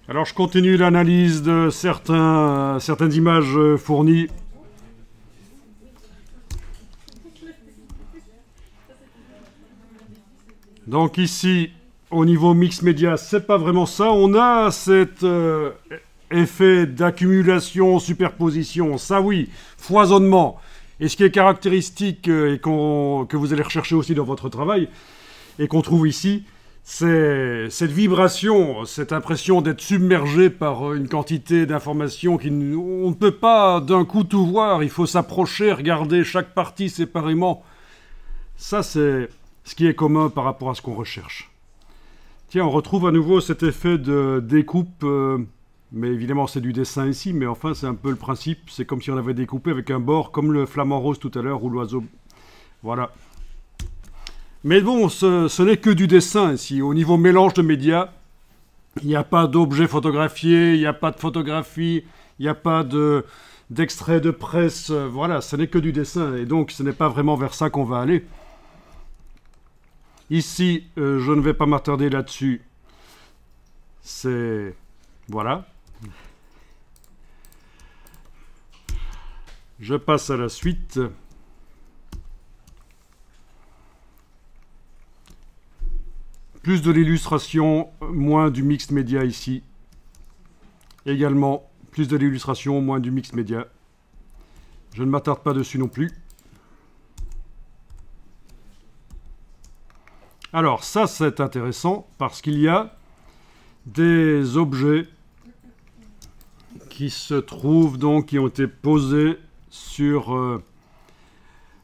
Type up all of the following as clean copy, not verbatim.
Alors je continue l'analyse de certaines images fournies. Donc ici, au niveau mix média, c'est pas vraiment ça. On a cet effet d'accumulation, superposition, ça oui, foisonnement. Et ce qui est caractéristique et que vous allez rechercher aussi dans votre travail, et qu'on trouve ici, c'est cette vibration, cette impression d'être submergé par une quantité d'informations qu'on ne peut pas d'un coup tout voir. Il faut s'approcher, regarder chaque partie séparément. Ça, c'est ce qui est commun par rapport à ce qu'on recherche. Tiens, on retrouve à nouveau cet effet de découpe, mais évidemment c'est du dessin ici, mais enfin c'est un peu le principe. C'est comme si on avait découpé avec un bord, comme le flamant rose tout à l'heure, ou l'oiseau. Voilà. Mais bon, ce n'est que du dessin ici. Au niveau mélange de médias, il n'y a pas d'objets photographiés, il n'y a pas de photographie, il n'y a pas d'extrait de presse. Voilà, ce n'est que du dessin. Et donc, ce n'est pas vraiment vers ça qu'on va aller. Ici, je ne vais pas m'attarder là-dessus. C'est... Voilà. Je passe à la suite. Plus de l'illustration, moins du mixed média ici. Également, plus de l'illustration, moins du mixed média. Je ne m'attarde pas dessus non plus. Alors ça, c'est intéressant parce qu'il y a des objets qui se trouvent donc, qui ont été posés sur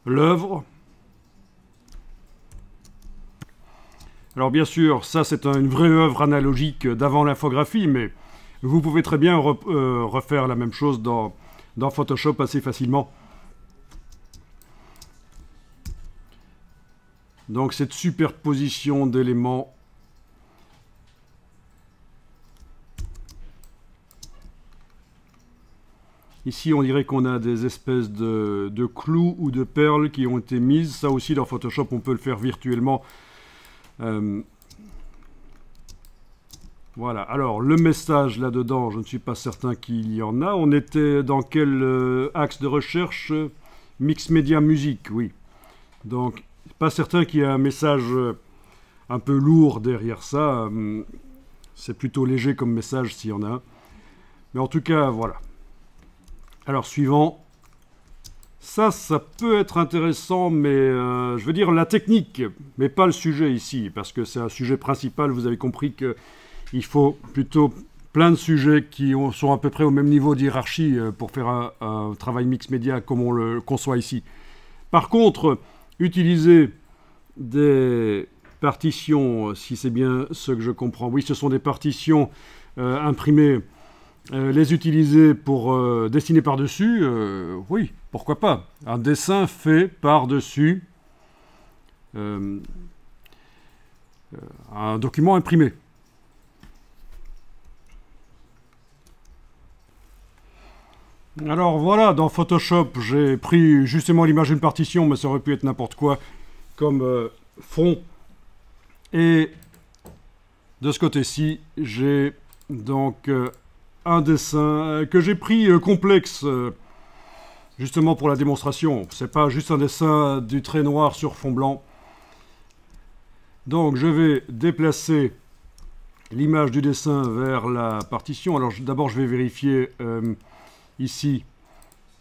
l'œuvre. Alors bien sûr, ça c'est une vraie œuvre analogique d'avant l'infographie, mais vous pouvez très bien refaire la même chose dans Photoshop assez facilement. Donc cette superposition d'éléments. Ici on dirait qu'on a des espèces de clous ou de perles qui ont été mises. Ça aussi dans Photoshop on peut le faire virtuellement. Voilà, alors le message là-dedans, je ne suis pas certain qu'il y en a. On était dans quel axe de recherche? Mix média musique, oui. Donc, pas certain qu'il y ait un message un peu lourd derrière ça. C'est plutôt léger comme message s'il y en a un. Mais en tout cas, voilà. Alors, suivant. Ça peut être intéressant, mais je veux dire la technique, mais pas le sujet ici, parce que c'est un sujet principal. Vous avez compris qu'il faut plutôt plein de sujets qui sont à peu près au même niveau de hiérarchie pour faire un travail mix média comme on le conçoit ici. Par contre, utiliser des partitions, si c'est bien ce que je comprends, oui, ce sont des partitions imprimées. Les utiliser pour dessiner par-dessus, oui, pourquoi pas. Un dessin fait par-dessus un document imprimé. Alors voilà, dans Photoshop, j'ai pris justement l'image d'une partition, mais ça aurait pu être n'importe quoi comme fond. Et de ce côté-ci, j'ai donc... un dessin que j'ai pris complexe, justement pour la démonstration. C'est pas juste un dessin du trait noir sur fond blanc. Donc je vais déplacer l'image du dessin vers la partition. Alors d'abord je vais vérifier ici,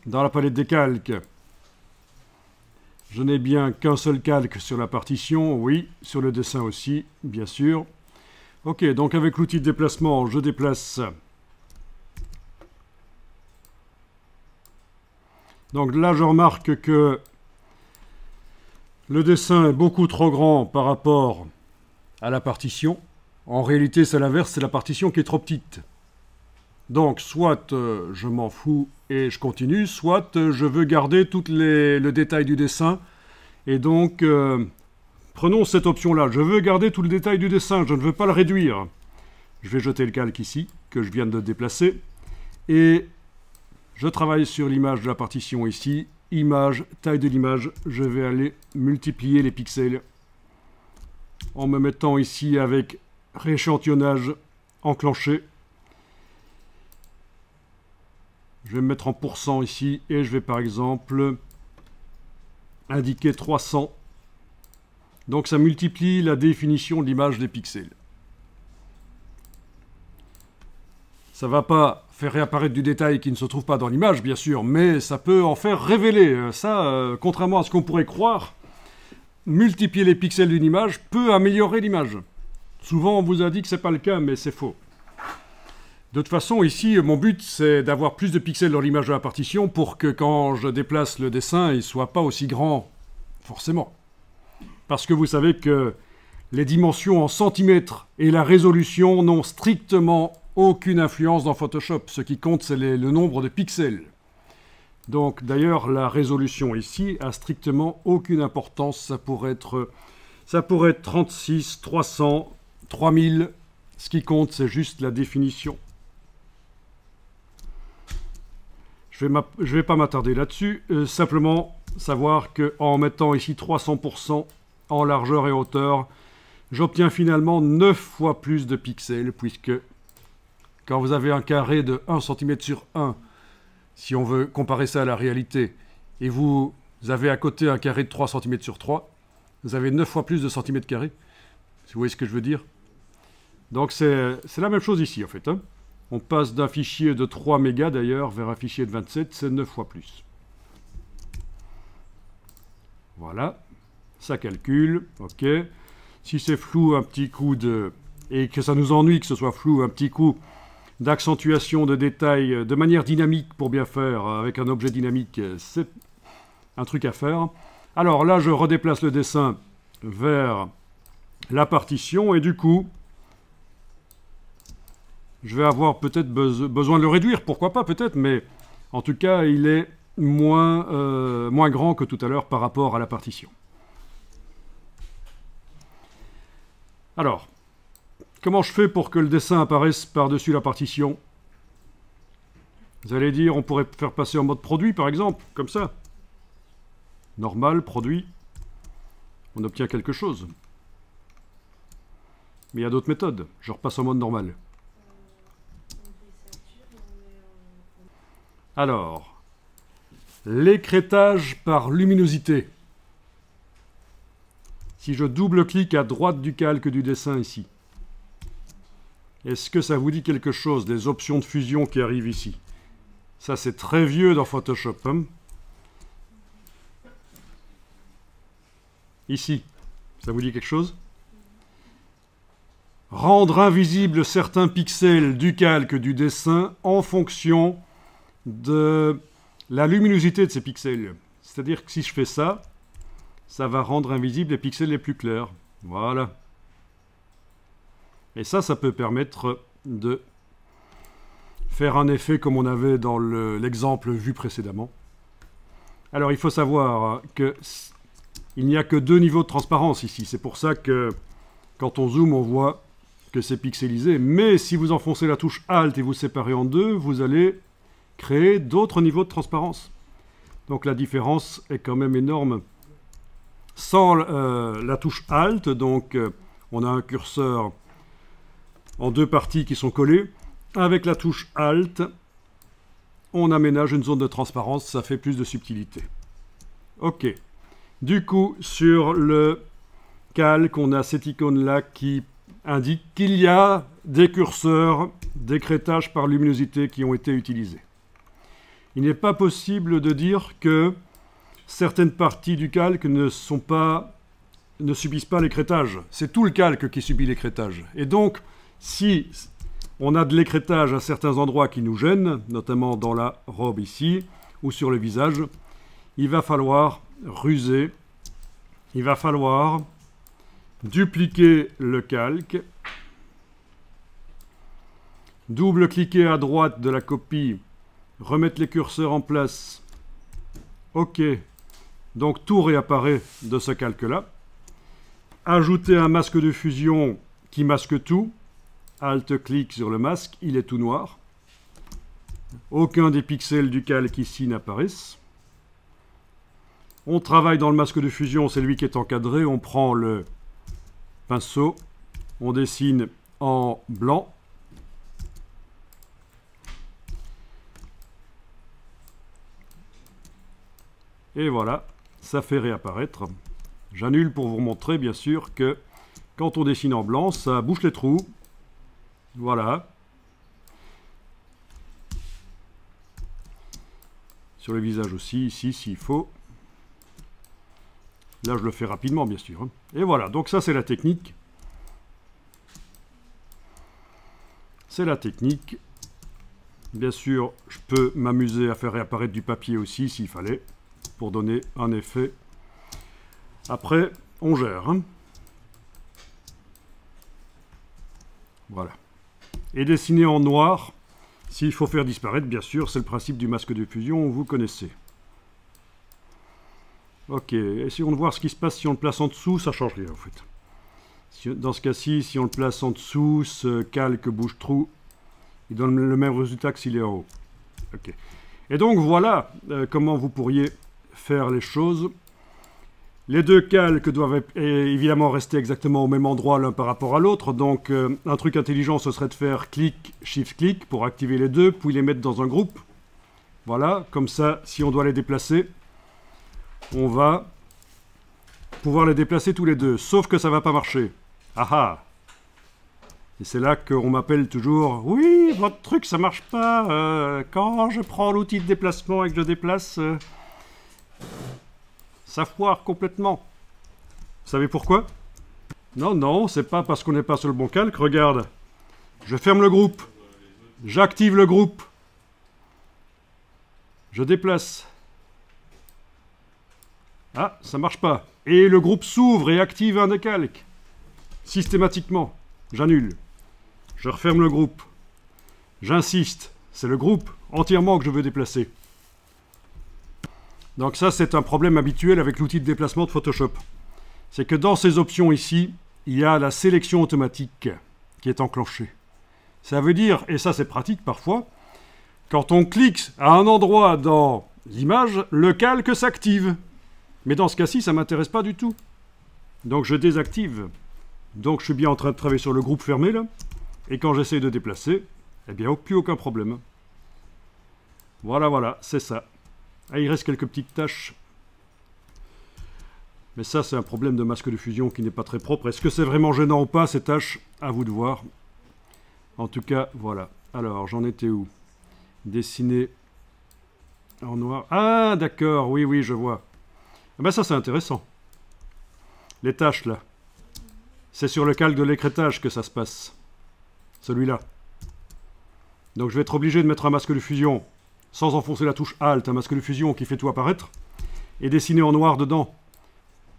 dans la palette des calques. Je n'ai bien qu'un seul calque sur la partition, oui, sur le dessin aussi, bien sûr. Ok, donc avec l'outil de déplacement, je déplace... Donc là, je remarque que le dessin est beaucoup trop grand par rapport à la partition. En réalité, c'est l'inverse, c'est la partition qui est trop petite. Donc, soit je m'en fous et je continue, soit je veux garder tout le détail du dessin. Et donc, prenons cette option-là. Je veux garder tout le détail du dessin, je ne veux pas le réduire. Je vais jeter le calque ici, que je viens de déplacer. Et... je travaille sur l'image de la partition ici, image, taille de l'image, je vais aller multiplier les pixels en me mettant ici avec rééchantillonnage enclenché Je vais me mettre en pourcent ici et je vais par exemple indiquer 300. Donc ça multiplie la définition de l'image des pixels. Ça ne va pas faire réapparaître du détail qui ne se trouve pas dans l'image, bien sûr, mais ça peut en faire révéler. Ça, contrairement à ce qu'on pourrait croire, multiplier les pixels d'une image peut améliorer l'image. Souvent, on vous a dit que ce n'est pas le cas, mais c'est faux. De toute façon, ici, mon but, c'est d'avoir plus de pixels dans l'image de la partition pour que quand je déplace le dessin, il ne soit pas aussi grand, forcément. Parce que vous savez que les dimensions en centimètres et la résolution n'ont strictement aucune influence dans Photoshop. Ce qui compte, c'est le nombre de pixels. Donc, d'ailleurs, la résolution ici a strictement aucune importance. Ça pourrait être 36, 300, 3000. Ce qui compte, c'est juste la définition. Je ne vais pas m'attarder là-dessus. Simplement savoir qu'en mettant ici 300% en largeur et hauteur, j'obtiens finalement 9 fois plus de pixels, puisque quand vous avez un carré de 1 cm sur 1, si on veut comparer ça à la réalité, et vous avez à côté un carré de 3 cm sur 3, vous avez 9 fois plus de centimètres carrés. Si vous voyez ce que je veux dire. Donc c'est la même chose ici en fait. Hein. On passe d'un fichier de 3 mégas d'ailleurs vers un fichier de 27, c'est 9 fois plus. Voilà, ça calcule, ok. Si c'est flou, un petit coup de... et que ça nous ennuie que ce soit flou, un petit coup d'accentuation de détails de manière dynamique pour bien faire, avec un objet dynamique, c'est un truc à faire. Alors là, je redéplace le dessin vers la partition, et du coup, je vais avoir peut-être besoin de le réduire, pourquoi pas peut-être, mais en tout cas, il est moins grand que tout à l'heure par rapport à la partition. Alors, comment je fais pour que le dessin apparaisse par-dessus la partition? Vous allez dire, on pourrait faire passer en mode produit, par exemple, comme ça. Normal, produit. On obtient quelque chose. Mais il y a d'autres méthodes. Je repasse en mode normal. Alors, l'écrêtage par luminosité. Si je double-clique à droite du calque du dessin ici, est-ce que ça vous dit quelque chose des options de fusion qui arrivent ici? Ça, c'est très vieux dans Photoshop. Hein. Ici, ça vous dit quelque chose? Rendre invisibles certains pixels du calque du dessin en fonction de la luminosité de ces pixels. C'est-à-dire que si je fais ça, ça va rendre invisibles les pixels les plus clairs. Voilà. Et ça peut permettre de faire un effet comme on avait dans l'exemple vu précédemment. Alors, il faut savoir qu'il n'y a que 2 niveaux de transparence ici. C'est pour ça que quand on zoome, on voit que c'est pixelisé. Mais si vous enfoncez la touche Alt et vous séparez en 2, vous allez créer d'autres niveaux de transparence. Donc la différence est quand même énorme. Sans la touche Alt, donc on a un curseur en 2 parties qui sont collées. Avec la touche Alt, on aménage une zone de transparence, ça fait plus de subtilité. Ok. Du coup, sur le calque, on a cette icône-là qui indique qu'il y a des curseurs d'écrêtage par luminosité qui ont été utilisés. Il n'est pas possible de dire que certaines parties du calque ne subissent pas l'écrêtage. C'est tout le calque qui subit l'écrêtage. Et donc, si on a de l'écrêtage à certains endroits qui nous gênent, notamment dans la robe ici, ou sur le visage, il va falloir ruser, il va falloir dupliquer le calque, double-cliquer à droite de la copie, remettre les curseurs en place. OK. Donc tout réapparaît de ce calque-là. Ajouter un masque de fusion qui masque tout. Alt-clic sur le masque, il est tout noir. Aucun des pixels du calque ici n'apparaissent. On travaille dans le masque de fusion, c'est lui qui est encadré. On prend le pinceau, on dessine en blanc. Et voilà, ça fait réapparaître. J'annule pour vous montrer, bien sûr, que quand on dessine en blanc, ça bouche les trous. Voilà. Sur le visage aussi, ici, s'il faut. Là, je le fais rapidement, bien sûr. Et voilà, donc ça, c'est la technique. C'est la technique. Bien sûr, je peux m'amuser à faire réapparaître du papier aussi, s'il fallait, pour donner un effet. Après, on gère. Voilà. Et dessiner en noir, s'il faut faire disparaître, bien sûr, c'est le principe du masque de fusion, vous connaissez. Ok, essayons de voir ce qui se passe si on le place en dessous, ça change rien en fait. Dans ce cas-ci, si on le place en dessous, ce calque bouche-trou, il donne le même résultat que s'il est en haut. Ok. Et donc voilà comment vous pourriez faire les choses. Les deux calques doivent évidemment rester exactement au même endroit l'un par rapport à l'autre. Donc un truc intelligent, ce serait de faire clic, shift, clic pour activer les deux, puis les mettre dans un groupe. Voilà, comme ça, si on doit les déplacer, on va pouvoir les déplacer tous les deux. Sauf que ça ne va pas marcher. Ah ah! Et c'est là qu'on m'appelle toujours « Oui, votre truc, ça marche pas. Quand je prends l'outil de déplacement et que je déplace, ça foire complètement. » Vous savez pourquoi? Non, non, c'est pas parce qu'on n'est pas sur le bon calque. Regarde, je ferme le groupe. J'active le groupe. Je déplace. Ah, ça marche pas. Et le groupe s'ouvre et active un des calques. Systématiquement. J'annule. Je referme le groupe. J'insiste. C'est le groupe entièrement que je veux déplacer. Donc ça, c'est un problème habituel avec l'outil de déplacement de Photoshop. C'est que dans ces options ici, il y a la sélection automatique qui est enclenchée. Ça veut dire, et ça c'est pratique parfois, quand on clique à un endroit dans l'image, le calque s'active. Mais dans ce cas-ci, ça ne m'intéresse pas du tout. Donc je désactive. Donc je suis bien en train de travailler sur le groupe fermé là. Et quand j'essaie de déplacer, eh bien plus aucun problème. Voilà, voilà, c'est ça. Ah, il reste quelques petites taches. Mais ça, c'est un problème de masque de fusion qui n'est pas très propre. Est-ce que c'est vraiment gênant ou pas, ces taches? À vous de voir. En tout cas, voilà. Alors, j'en étais où? Dessiner en noir. Ah, d'accord, oui, oui, je vois. Ah ben ça, c'est intéressant. Les taches, là. C'est sur le calque de l'écrêtage que ça se passe. Celui-là. Donc je vais être obligé de mettre un masque de fusion sans enfoncer la touche Alt, un masque de fusion qui fait tout apparaître, et dessiner en noir dedans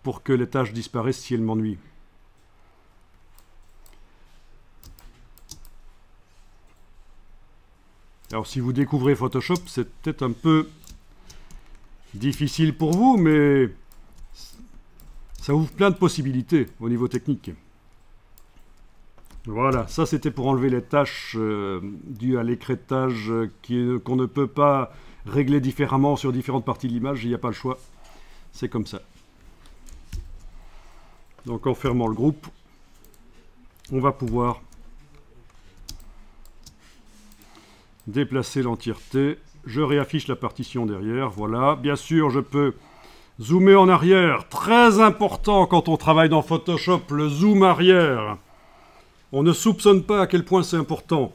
pour que les taches disparaissent si elles m'ennuient. Alors si vous découvrez Photoshop, c'est peut-être un peu difficile pour vous, mais ça ouvre plein de possibilités au niveau technique. Voilà, ça c'était pour enlever les taches dues à l'écrêtage qu'on ne peut pas régler différemment sur différentes parties de l'image, il n'y a pas le choix. C'est comme ça. Donc en fermant le groupe, on va pouvoir déplacer l'entièreté. Je réaffiche la partition derrière, voilà. Bien sûr, je peux zoomer en arrière. Très important quand on travaille dans Photoshop, le zoom arrière. On ne soupçonne pas à quel point c'est important.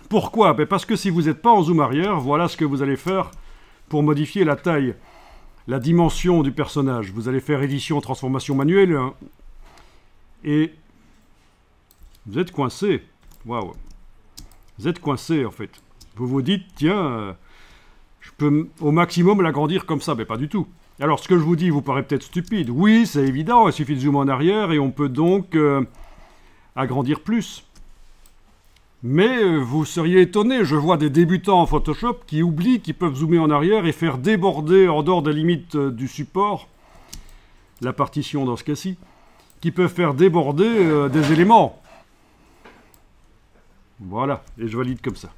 Pourquoi? Ben parce que si vous n'êtes pas en zoom arrière, voilà ce que vous allez faire pour modifier la taille, la dimension du personnage. Vous allez faire édition, transformation manuelle, hein, et vous êtes coincé. Waouh! Vous êtes coincé en fait. Vous vous dites, tiens, je peux au maximum l'agrandir comme ça, mais pas du tout. Alors ce que je vous dis vous paraît peut-être stupide. Oui, c'est évident, il suffit de zoomer en arrière et on peut donc agrandir plus. Mais vous seriez étonné, je vois des débutants en Photoshop qui oublient qu'ils peuvent zoomer en arrière et faire déborder en dehors des limites du support, la partition dans ce cas-ci, qui peuvent faire déborder des éléments. Voilà, et je valide comme ça.